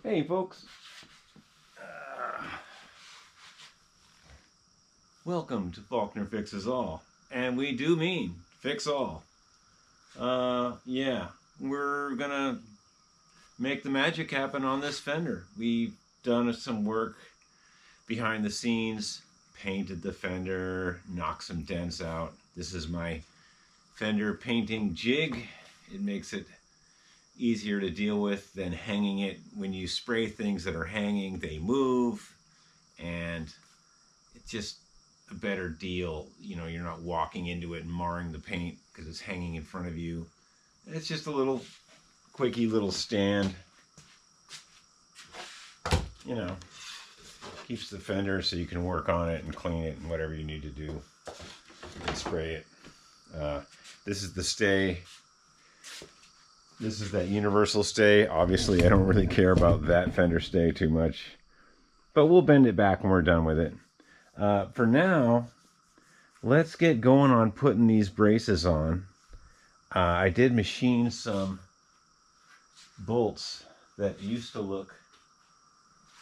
Hey folks, welcome to Faulkner Fixes All, and we do mean fix all. Yeah, we're gonna make the magic happen on this fender. We've done some work behind the scenes, painted the fender, knocked some dents out. This is my fender painting jig. It makes it easier to deal with than hanging it. When you spray things that are hanging, they move, and it's just a better deal. You know, you're not walking into it and marring the paint because it's hanging in front of you. It's just a little quickie little stand. You know, keeps the fender so you can work on it and clean it and whatever you need to do and spray it. This is the stay. This is that universal stay. Obviously, I don't really care about that fender stay too much, but we'll bend it back when we're done with it. For now, let's get going on putting these braces on. I did machine some bolts that used to look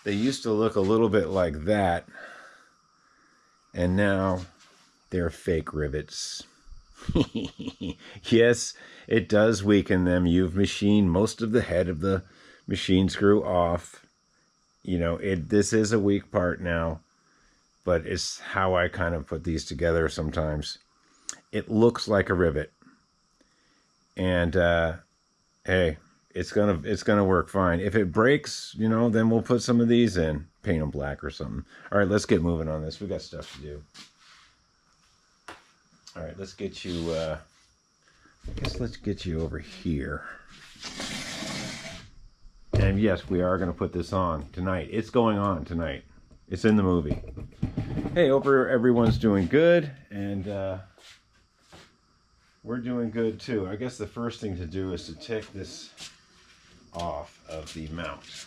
a little bit like that, and now they're fake rivets. Yes, it does weaken them. You've machined most of the head of the machine screw off. You know, this is a weak part now, but it's how I kind of put these together sometimes. It looks like a rivet, and hey, it's gonna work fine. If it breaks, you know, then we'll put some of these in, paint them black or something. All right, let's get moving on this. We got stuff to do. All right, let's get you, I guess let's get you over here. And yes, we are going to put this on tonight. It's going on tonight. It's in the movie. Hey, hope everyone's doing good, and we're doing good too. I guess the first thing to do is to take this off of the mount.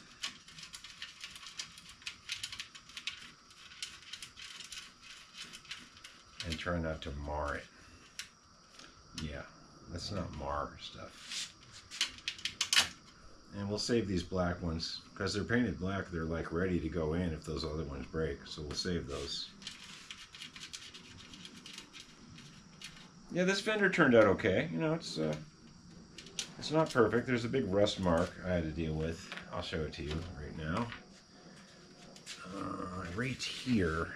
And try not to mar it. Yeah, let's not mar stuff. And we'll save these black ones, because they're painted black, they're like ready to go in if those other ones break, so we'll save those. Yeah, this fender turned out okay. You know, it's not perfect. There's a big rust mark I had to deal with. I'll show it to you right now. Right here,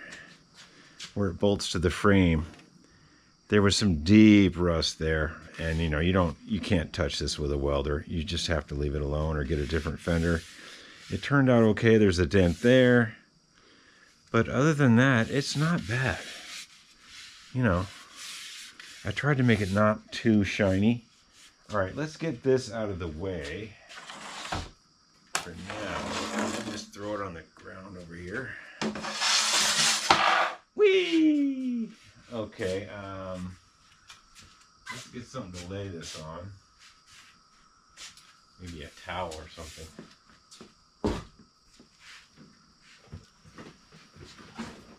where it bolts to the frame, there was some deep rust there, and you know, you can't touch this with a welder. You just have to leave it alone or get a different fender. It turned out okay. There's a dent there, but other than that, it's not bad. You know, I tried to make it not too shiny. All right, let's get this out of the way for now. I'll just throw it on the ground over here. Whee! Okay, let's get something to lay this on. Maybe a towel or something.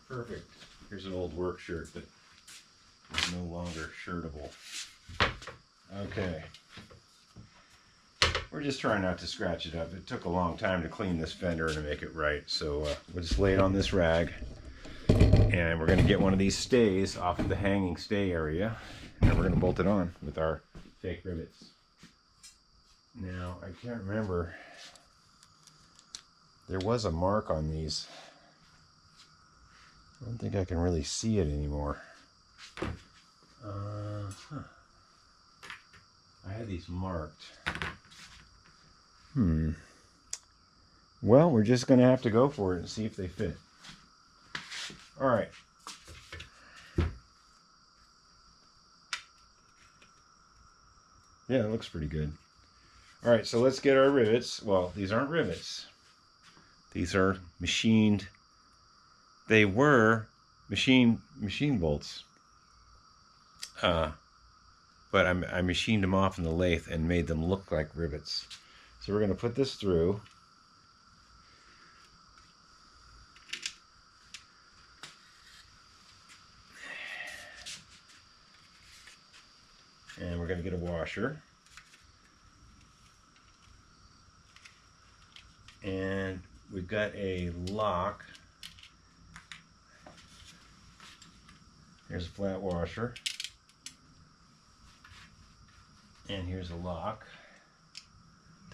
Perfect. Here's an old work shirt that is no longer shirtable. Okay. We're just trying not to scratch it up. It took a long time to clean this fender and to make it right, so we'll just lay it on this rag. And we're going to get one of these stays off of the hanging stay area, and we're going to bolt it on with our fake rivets. Now, I can't remember. There was a mark on these. I don't think I can really see it anymore. I had these marked. Well, we're just going to have to go for it and see if they fit. All right. Yeah, it looks pretty good. All right, so let's get our rivets. Well, these aren't rivets. These are machined. They were machine bolts. But I machined them off in the lathe and made them look like rivets. So we're going to put this through. And we're going to get a washer. And we've got a lock. Here's a flat washer. And here's a lock.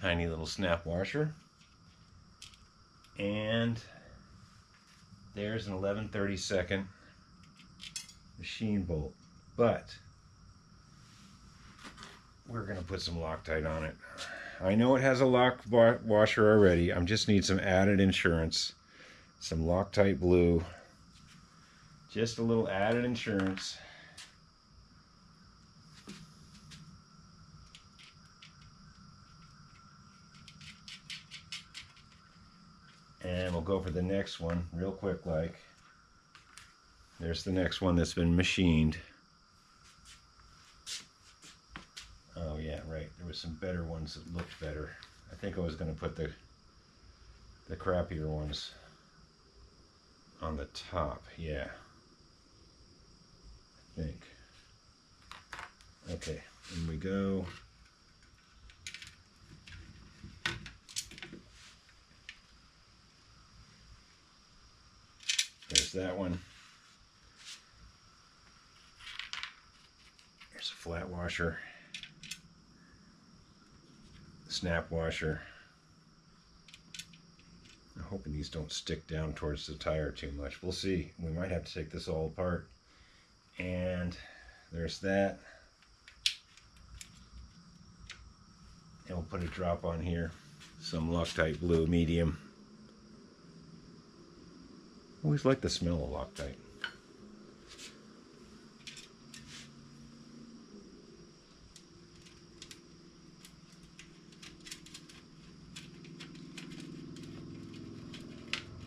Tiny little snap washer. And there's an 11/32 machine bolt. But we're going to put some Loctite on it. I know it has a lock washer already. I just need some added insurance. Some Loctite blue. Just a little added insurance. And we'll go for the next one real quick like. There's the next one that's been machined. Oh yeah, right. There was some better ones that looked better. I think I was going to put the crappier ones on the top. Yeah. I think. Okay, in we go. There's that one. Here's a flat washer. Snap washer. I'm hoping these don't stick down towards the tire too much. We'll see. We might have to take this all apart. And there's that. And we'll put a drop on here. Some Loctite blue medium. Always like the smell of Loctite.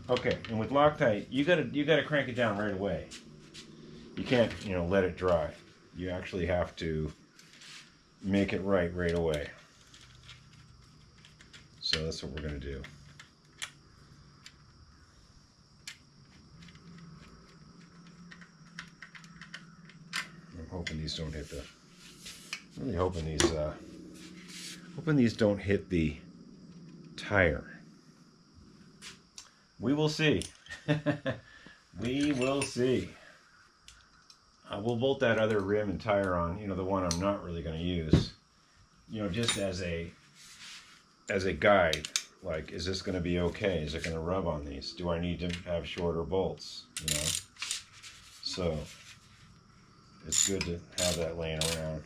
Okay, and with Loctite, you gotta crank it down right away. You can't, let it dry. You actually have to make it right away. So that's what we're gonna do. I'm hoping these don't hit the. Really hoping these don't hit the tire. We will see. We will see. We'll bolt that other rim and tire on, the one I'm not really going to use, just as a guide. Like, is this going to be okay? Is it going to rub on these? Do I need to have shorter bolts? So it's good to have that laying around.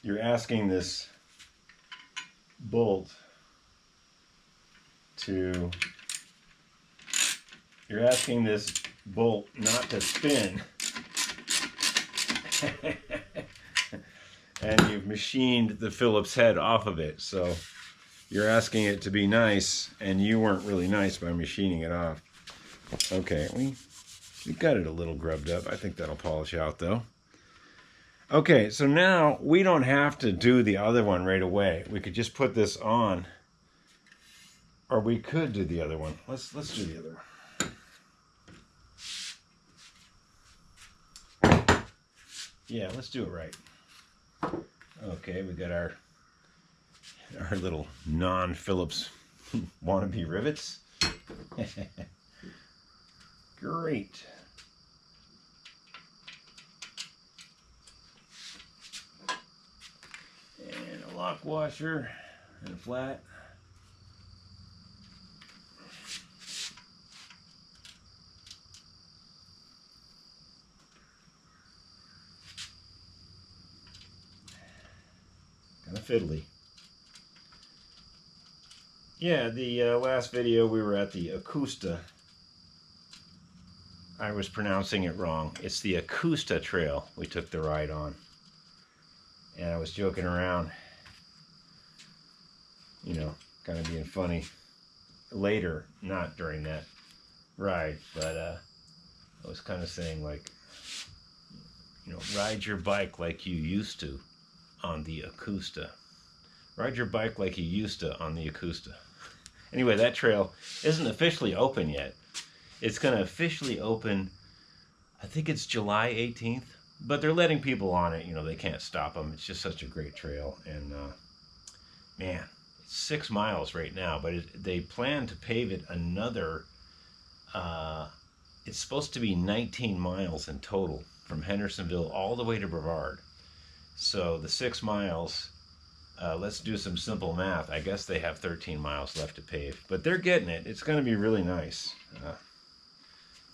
You're asking this bolt not to spin. And you've machined the Phillips head off of it. So you're asking it to be nice, and you weren't really nice by machining it off. Okay, we got it a little grubbed up. I think that'll polish out though. Okay, so now we don't have to do the other one right away. We could just put this on, or we could do the other one. Let's do the other one. Yeah, let's do it right. Okay, we got our little non-Phillips wannabe rivets. Great. And a lock washer and a flat. Kind of fiddly. Yeah, the last video we were at the Acosta. I was pronouncing it wrong. It's the Acosta Trail we took the ride on. And I was joking around. you know, kind of being funny later, not during that ride, but I was kind of saying, like, you know, ride your bike like you used to on the Acosta. Ride your bike like you used to on the Acosta. Anyway, that trail isn't officially open yet. It's going to officially open, I think it's July 18th, but they're letting people on it. You know, they can't stop them. It's just such a great trail. And man, it's 6 miles right now, but they plan to pave it another, it's supposed to be 19 miles in total from Hendersonville all the way to Brevard. So the 6 miles, let's do some simple math. I guess they have 13 miles left to pave, but they're getting it. It's going to be really nice.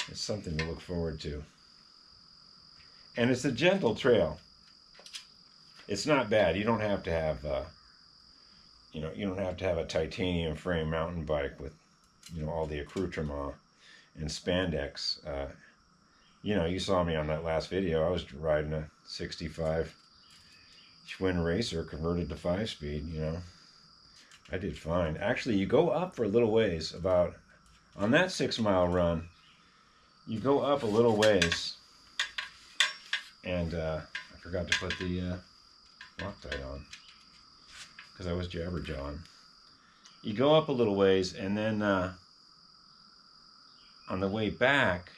It's something to look forward to. And it's a gentle trail. It's not bad. You don't have to have, you don't have to have a titanium frame mountain bike with, all the accoutrement and spandex. You saw me on that last video. I was riding a 65 Schwinn Racer converted to 5-speed, I did fine. Actually, you go up for a little ways, on that 6 mile run, you go up a little ways, and I forgot to put the Loctite on, because I was jabberjawing. You go up a little ways, and then on the way back,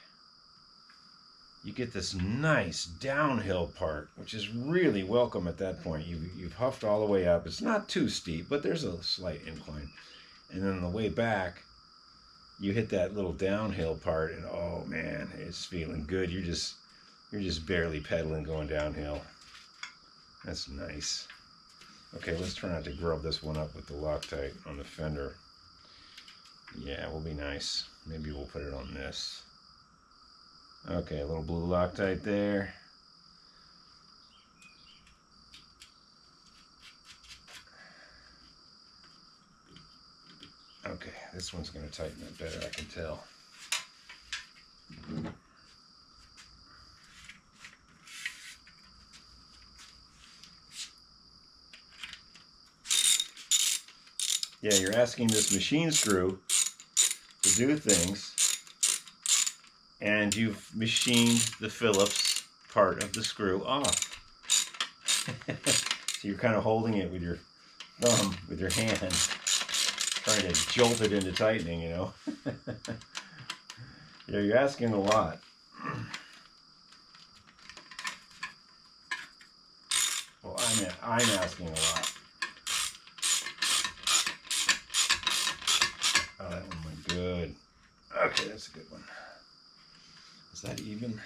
you get this nice downhill part, which is really welcome at that point. You've huffed all the way up. It's not too steep, but there's a slight incline. And then on the way back, you hit that little downhill part, and oh man, it's feeling good. You're just barely pedaling going downhill. That's nice. Okay, let's try not to grub this one up with the Loctite on the fender. Yeah, it will be nice. Maybe we'll put it on this. Okay, a little blue Loctite there. Okay, this one's going to tighten up better, I can tell. Yeah, you're asking this machine screw to do things, and you've machined the Phillips part of the screw off. So you're kind of holding it with your thumb, with your hand, trying to jolt it into tightening, Yeah, you're asking a lot. Well, I'm asking a lot. Oh, that one went good. Okay, that's a good one. Is that even?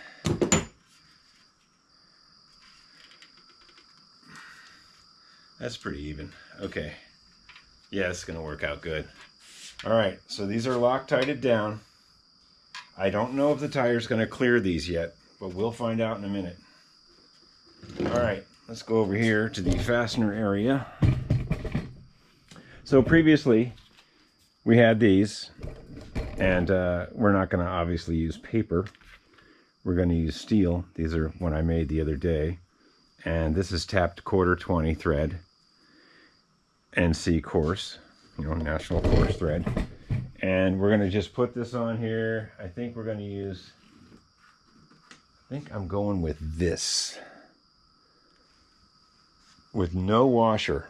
That's pretty even. Okay. Yeah, it's going to work out good. All right, so these are Loctited down. I don't know if the tire's going to clear these yet, but we'll find out in a minute. All right, let's go over here to the fastener area. So previously, we had these, and we're not going to obviously use paper. We're going to use steel. These are one I made the other day. And this is tapped 1/4 thread. NC course, national course thread. And we're going to just put this on here. I think I'm going with this. With no washer.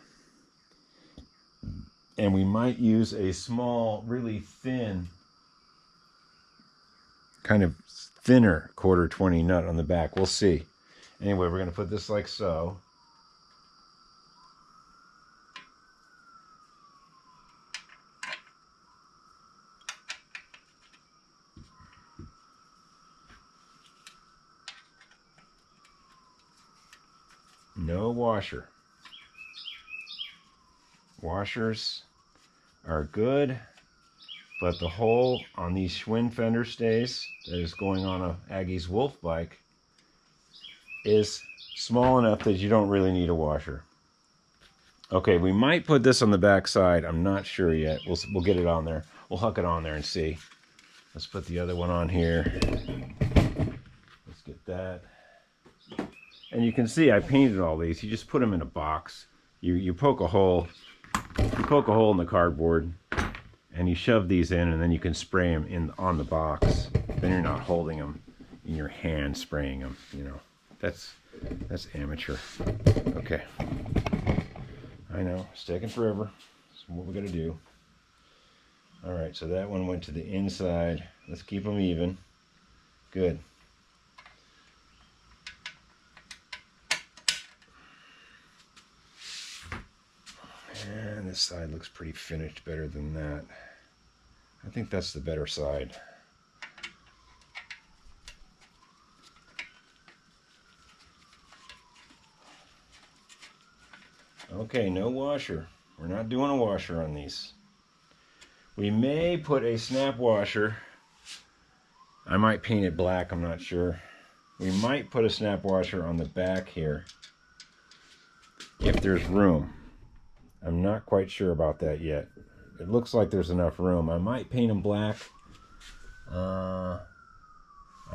And we might use a small, really thin, kind of thinner 1/4 nut on the back. We'll see. Anyway, we're going to put this like so. No washer. Washers are good, but the hole on these Schwinn fender stays that is going on a Aggie's Wolf bike is small enough that you don't really need a washer. Okay, we might put this on the back side. I'm not sure yet. We'll get it on there. We'll hook it on there and see. Let's put the other one on here. Let's get that. And you can see I painted all these. You just put them in a box. You poke a hole You poke a hole in the cardboard and you shove these in, and then you can spray them in on the box. Then you're not holding them in your hand spraying them, you know. That's amateur. Okay. I know, it's taking forever. That's what we gotta do. All right, so that one went to the inside. Let's keep them even. Good. And this side looks pretty finished, better than that. I think that's the better side. Okay, no washer. We're not doing a washer on these. We may put a snap washer. I might paint it black, I'm not sure. We might put a snap washer on the back here if there's room. I'm not quite sure about that yet. It looks like there's enough room. I might paint them black. I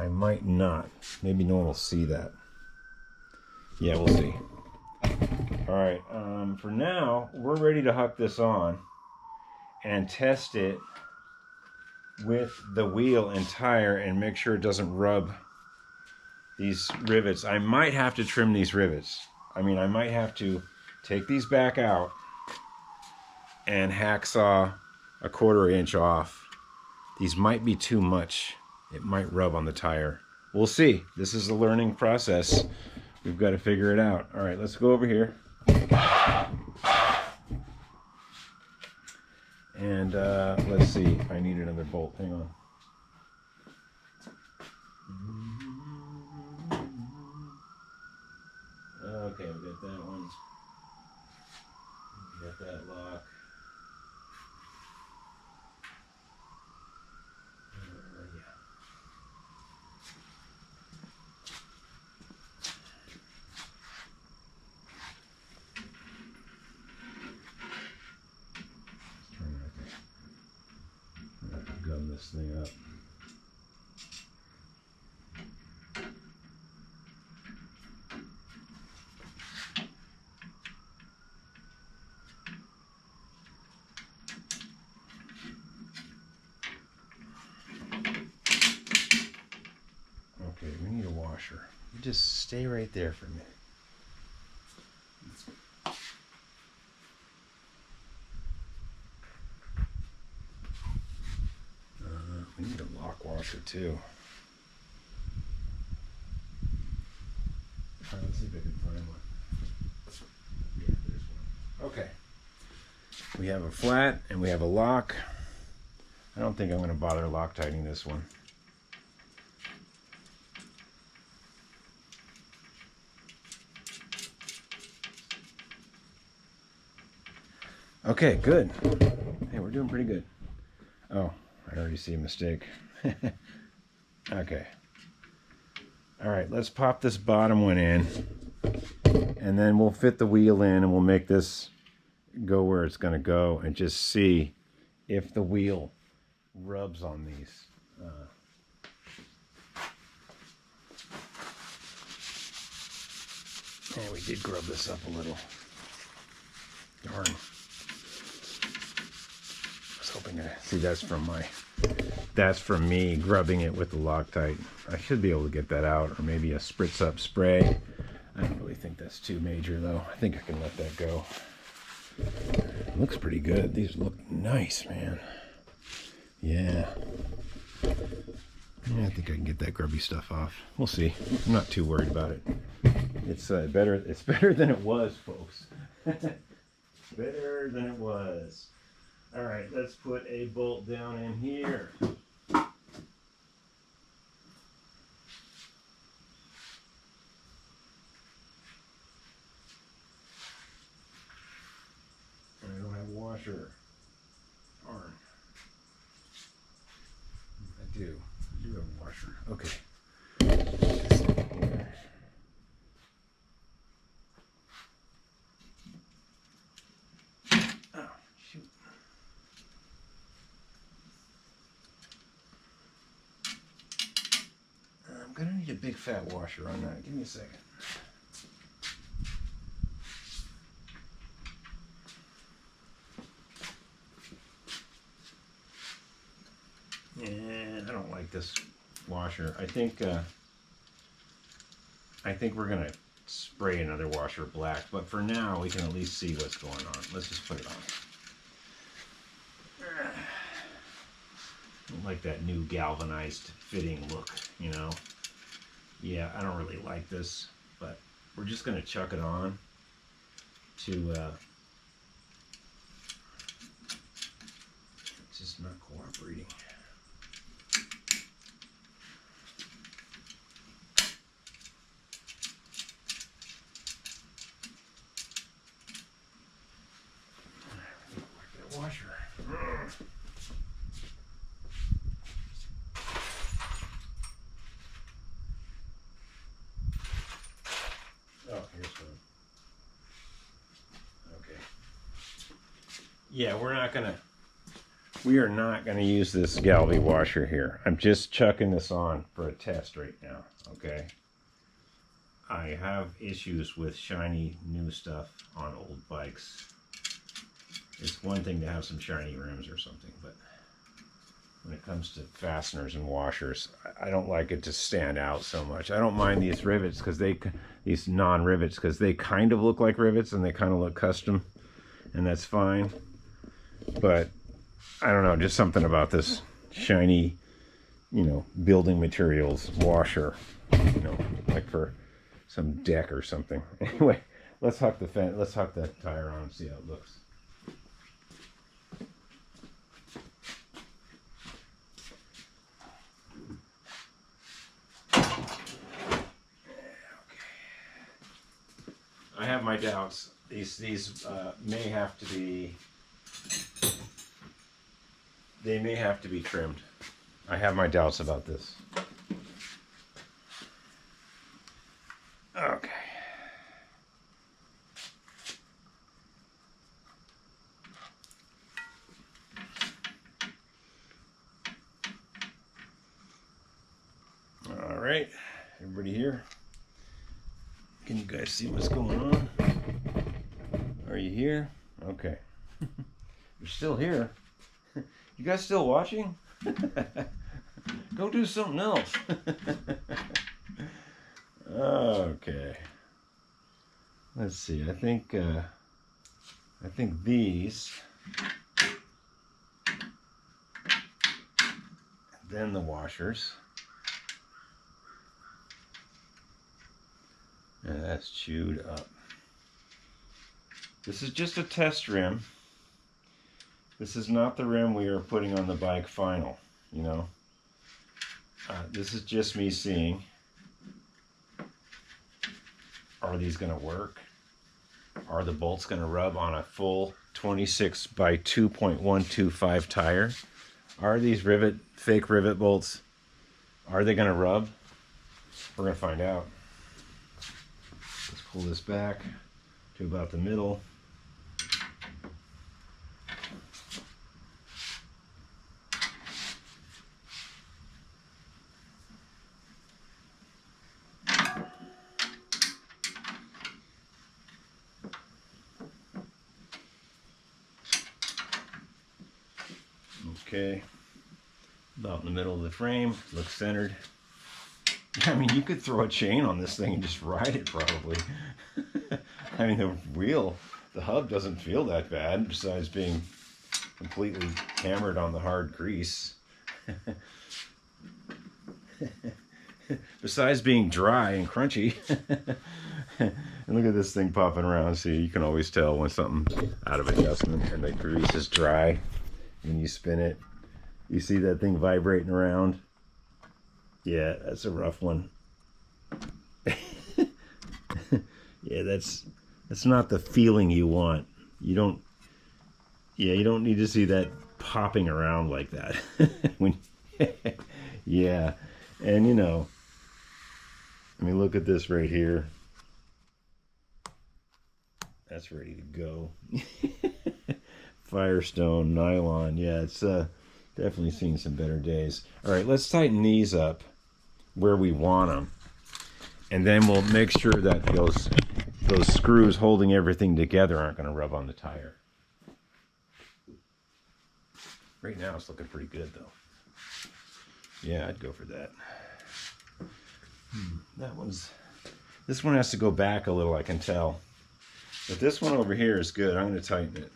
might not. Maybe no one will see that. Yeah, we'll see. All right, for now, we're ready to hook this on and test it with the wheel and tire and make sure it doesn't rub these rivets. I might have to trim these rivets. I mean, I might have to take these back out and hacksaw a 1/4 inch off. These might be too much. It might rub on the tire. We'll see. This is a learning process. We've got to figure it out. All right, let's go over here. And let's see if I need another bolt. Hang on. Okay, we got that one. We got that lock. Yeah. Gum this thing up. Okay, we need a washer. You just stay right there for a minute. We need a lock washer too. All right, let's see if I can find one. Yeah, there's one. Okay. We have a flat and we have a lock. I don't think I'm going to bother Loctiting this one. Okay, good. Hey, we're doing pretty good. Oh, I already see a mistake. Okay. All right, let's pop this bottom one in, and then we'll fit the wheel in, and we'll make this go where it's going to go, and just see if the wheel rubs on these. And we did grub this up a little. Darn. I was hoping to see that's from me grubbing it with the Loctite. I should be able to get that out, or maybe a spritz up spray. I don't really think that's too major though. I think I can let that go. It looks pretty good. These look nice, man. Yeah. Yeah, I think I can get that grubby stuff off. We'll see. I'm not too worried about it. It's better. It's better than it was, folks. Better than it was. All right, let's put a bolt down in here. I don't have a washer. Darn. I do. I do have a washer. Okay. This in here. Oh, shoot. I'm gonna need a big fat washer on that. Give me a second. this washer. I think we're gonna spray another washer black, but for now we can at least see what's going on. Let's just put it on. I don't like that new galvanized fitting look, you know. Yeah, I don't really like this, but we're just gonna chuck it on to it's just not cooperating. Washer. Oh, here's one. Okay. Yeah, we are not gonna use this Galvy washer here. I'm just chucking this on for a test right now, okay? I have issues with shiny new stuff on old bikes. It's one thing to have some shiny rims or something, but when it comes to fasteners and washers, I don't like it to stand out so much. I don't mind these rivets these non-rivets, because they kind of look like rivets and they kind of look custom, and that's fine. But I don't know, just something about this shiny, you know, building materials washer, you know, like for some deck or something. Anyway, let's huck the tire on and see how it looks. I have my doubts. These may have to be. They may have to be trimmed. I have my doubts about this. Okay. All right, everybody here? Can you guys see what's going on? Are you here? Okay. You're still here. You guys still watching? Go do something else. Okay. Let's see. I think these, then the washers. Yeah, that's chewed up. This is just a test rim. This is not the rim we are putting on the bike final, you know. This is just me seeing, are these going to work? Are the bolts going to rub on a full 26 by 2.125 tire? Are these fake rivet bolts, are they going to rub? We're going to find out. Let's pull this back to about the middle. Okay, about in the middle of the frame, looks centered. I mean, you could throw a chain on this thing and just ride it probably. I mean, the hub doesn't feel that bad, besides being completely hammered on the hard grease. Besides being dry and crunchy. And look at this thing popping around. See, you can always tell when something's out of adjustment and the grease is dry. When you spin it, you see that thing vibrating around. Yeah, that's a rough one. Yeah, that's not the feeling you want. You don't need to see that popping around like that. Yeah, and you know, I mean, look at this right here. That's ready to go. Firestone, nylon. Yeah, it's definitely seen some better days. All right, let's tighten these up where we want them. And then we'll make sure that those screws holding everything together aren't going to rub on the tire. Right now it's looking pretty good though. Yeah, I'd go for that. This one has to go back a little, I can tell. But this one over here is good. I'm going to tighten it.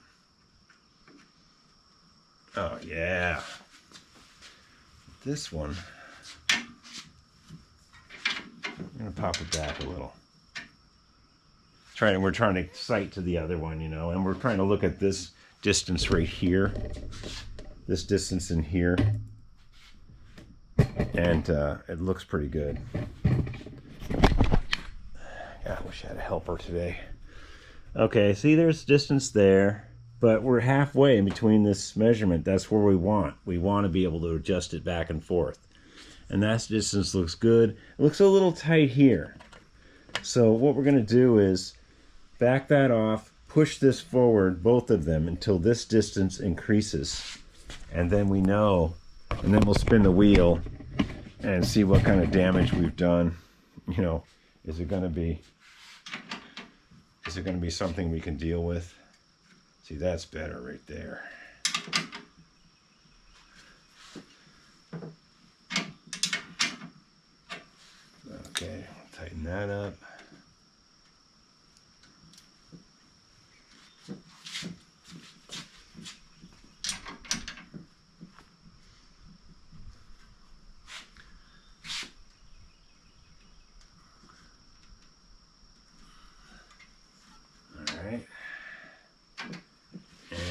Oh, yeah. This one, I'm going to pop it back a little. We're trying to sight to the other one, you know, and we're trying to look at this distance right here. This distance in here. And it looks pretty good. God, I wish I had a helper today. Okay, see, there's distance there, but we're halfway in between this measurement. That's where we want. We want to be able to adjust it back and forth. And that distance looks good. It looks a little tight here. So what we're going to do is back that off, push this forward, both of them, until this distance increases. And then we know, and then we'll spin the wheel and see what kind of damage we've done. You know, is it going to be something we can deal with? See, that's better right there. Okay, tighten that up.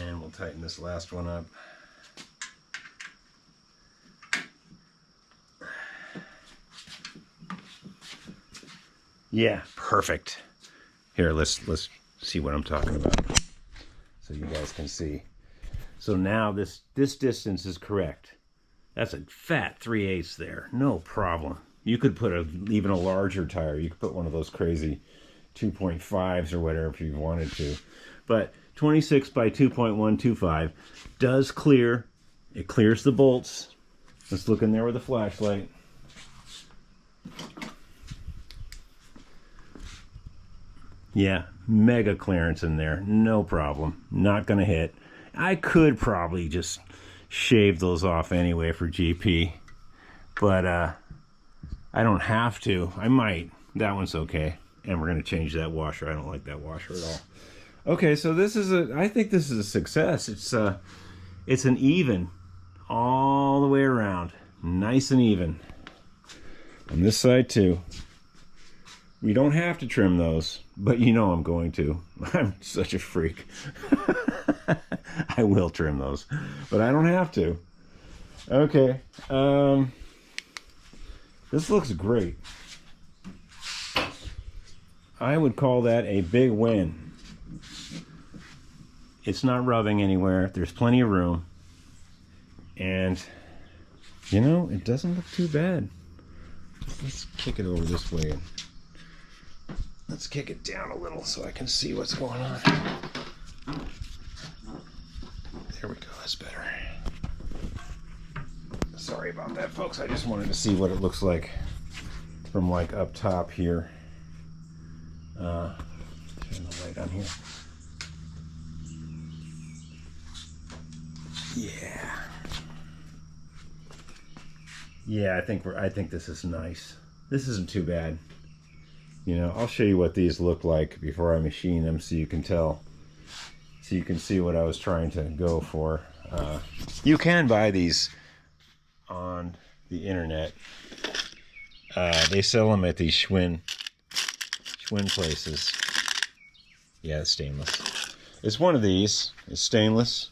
And we'll tighten this last one up. Yeah, perfect. Here, let's see what I'm talking about, so you guys can see. So now this distance is correct. That's a fat 3/8 there, no problem. You could put even a larger tire. You could put one of those crazy 2.5s or whatever if you wanted to. But 26 by 2.125 does clear. It clears the bolts. Let's look in there with a flashlight. Yeah, mega clearance in there. No problem. Not going to hit. I could probably just shave those off anyway for GP. But I don't have to. I might. That one's okay. And we're going to change that washer. I don't like that washer at all. Okay, so I think this is a success. It's an even all the way around. Nice and even. On this side too. We don't have to trim those, but you know I'm going to. I'm such a freak. I will trim those, but I don't have to. Okay. This looks great. I would call that a big win. It's not rubbing anywhere. There's plenty of room. And, you know, it doesn't look too bad. Let's kick it over this way. Let's kick it down a little so I can see what's going on. There we go. That's better. Sorry about that, folks. I just wanted to see what it looks like from like up top here. Turn the light on here. Yeah. Yeah, I think this is nice. This isn't too bad. You know, I'll show you what these look like before I machine them so you can tell. So you can see what I was trying to go for. You can buy these on the internet. They sell them at these Schwinn places. Yeah, it's stainless. It's one of these. It's stainless.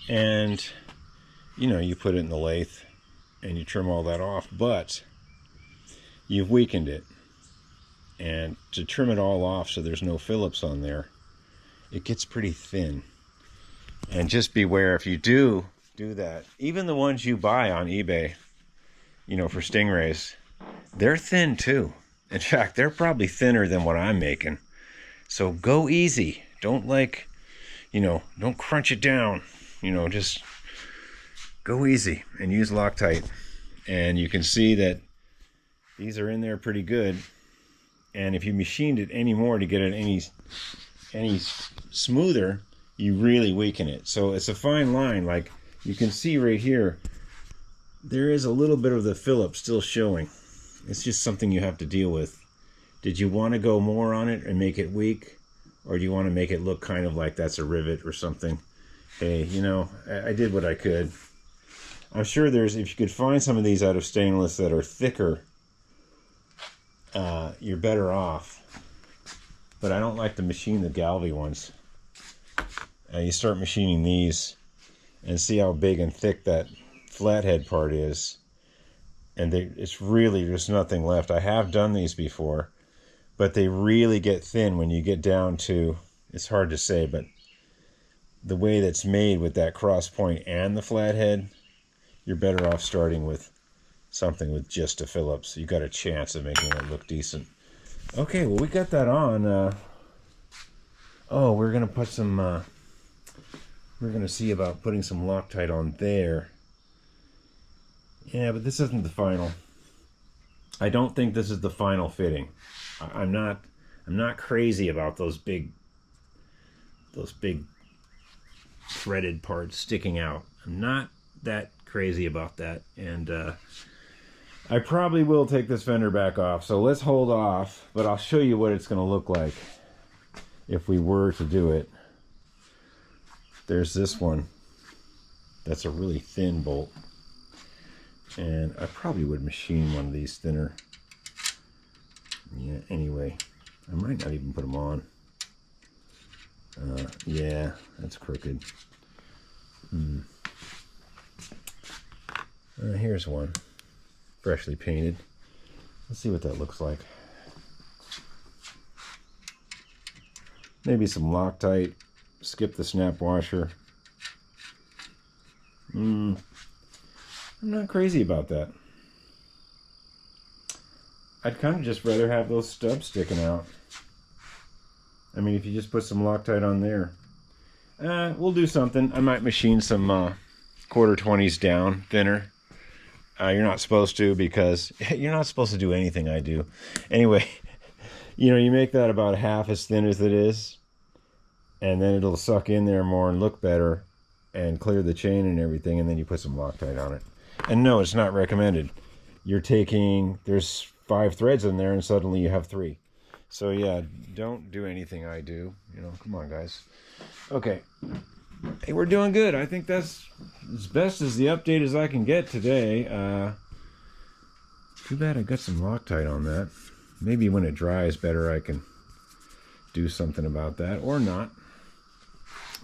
And, you know, you put it in the lathe and you trim all that off, but you've weakened it. And to trim it all off so there's no Phillips on there, it gets pretty thin. And just beware, if you do that, even the ones you buy on eBay, you know, for Stingrays, they're thin too. In fact, they're probably thinner than what I'm making. So go easy. Don't don't crunch it down. You know, just go easy and use Loctite. And you can see that these are in there pretty good. And if you machined it any more to get it any smoother, you really weaken it. So it's a fine line. Like you can see right here, there is a little bit of the Phillips still showing. It's just something you have to deal with. Did you want to go more on it and make it weak? Or do you want to make it look kind of like that's a rivet or something? Hey, you know, I did what I could. I'm sure there's, if you could find some of these out of stainless that are thicker, you're better off. But I don't like to machine the Galvy ones. You start machining these and see how big and thick that flathead part is. And it's really, there's nothing left. I have done these before, but they really get thin when you get down to, it's hard to say, but the way that's made with that cross point and the flathead, you're better off starting with something with just a Phillips. You got a chance of making it look decent. Okay, well, we got that on. Oh, we're gonna put some. We're gonna see about putting some Loctite on there. Yeah, but this isn't the final. I don't think this is the final fitting. I'm not crazy about those big threaded parts sticking out. I'm not that crazy about that, and I probably will take this fender back off, so let's hold off, but I'll show you what it's going to look like if we were to do it. There's this one. That's a really thin bolt, and I probably would machine one of these thinner. Yeah, anyway, I might not even put them on. Yeah, that's crooked. Here's one, freshly painted. Let's see what that looks like. Maybe some Loctite, skip the snap washer. I'm not crazy about that. I'd kind of just rather have those stubs sticking out. I mean, if you just put some Loctite on there. We'll do something. I might machine some quarter 20s down thinner. You're not supposed to, because you're not supposed to do anything I do. Anyway, you know, you make that about half as thin as it is, and then it'll suck in there more and look better and clear the chain and everything, and then you put some Loctite on it. And no, it's not recommended. You're taking, there's 5 threads in there and suddenly you have 3. So yeah, don't do anything I do. You know, come on, guys. Okay. Hey, we're doing good. I think that's as best as the update as I can get today. Too bad I got some Loctite on that. Maybe when it dries better I can do something about that, or not.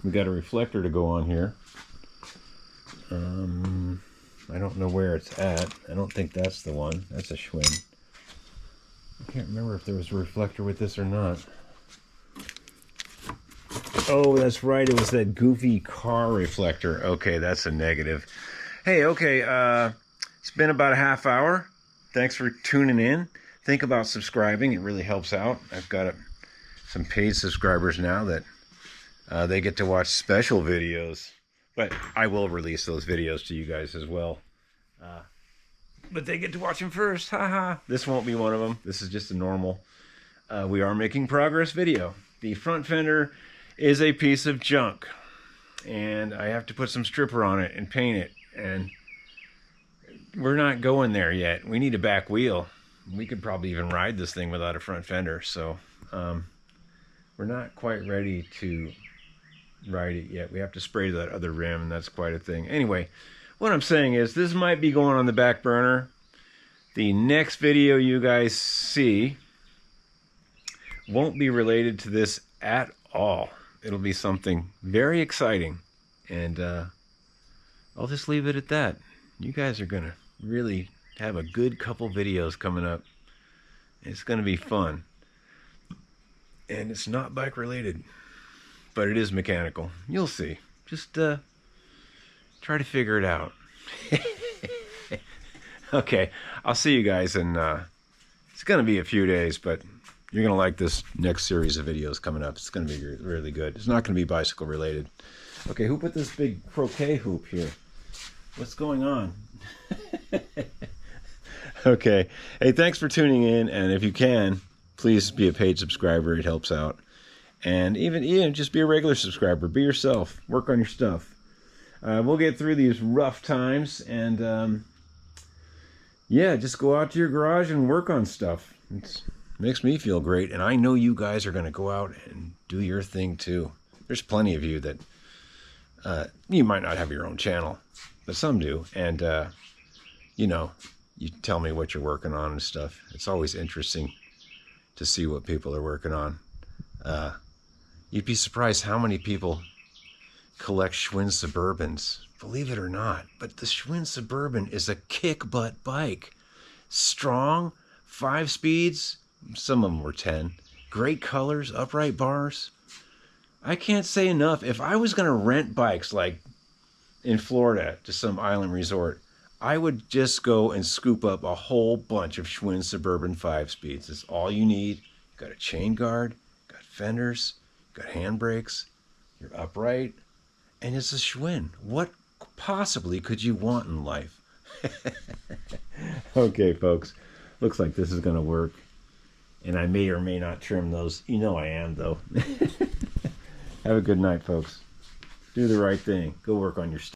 We got a reflector to go on here. I don't know where it's at. I don't think that's the one. That's a Schwinn. I can't remember if there was a reflector with this or not. Oh, that's right. It was that goofy car reflector. Okay, that's a negative. Hey, okay. It's been about a half hour. Thanks for tuning in. Think about subscribing. It really helps out. I've got some paid subscribers now that they get to watch special videos. But I will release those videos to you guys as well. But they get to watch them first. Haha. This won't be one of them. This is just a normal. We are making progress video. The front fender is a piece of junk, and I have to put some stripper on it and paint it, and we're not going there yet. We need a back wheel. We could probably even ride this thing without a front fender, so we're not quite ready to ride it yet. We have to spray that other rim, and that's quite a thing. Anyway, what I'm saying is this might be going on the back burner. The next video you guys see won't be related to this at all. It'll be something very exciting, and I'll just leave it at that. You guys are gonna really have a good couple videos coming up. It's gonna be fun, and it's not bike related, but it is mechanical. You'll see. Just try to figure it out. Okay, I'll see you guys in it's gonna be a few days, but you're going to like this next series of videos coming up. It's going to be really good. It's not going to be bicycle related. Okay, who put this big croquet hoop here? What's going on? Okay. Hey, thanks for tuning in. And if you can, please be a paid subscriber. It helps out. And even just be a regular subscriber. Be yourself. Work on your stuff. We'll get through these rough times, and yeah, just go out to your garage and work on stuff. It makes me feel great, and I know you guys are going to go out and do your thing too. There's plenty of you that you might not have your own channel, but some do, and you know, you tell me what you're working on and stuff. It's always interesting to see what people are working on. You'd be surprised how many people collect Schwinn Suburbans, believe it or not. But the Schwinn Suburban is a kick butt bike. Strong, 5 speeds, some of them were 10. Great colors, upright bars. I can't say enough. If I was going to rent bikes like in Florida to some island resort, I would just go and scoop up a whole bunch of Schwinn Suburban 5 speeds. That's all you need. You got a chain guard, got fenders, got handbrakes, you're upright, and it's a Schwinn. What possibly could you want in life? Okay, folks. Looks like this is going to work. And I may or may not trim those. You know I am, though. Have a good night, folks. Do the right thing. Go work on your stuff.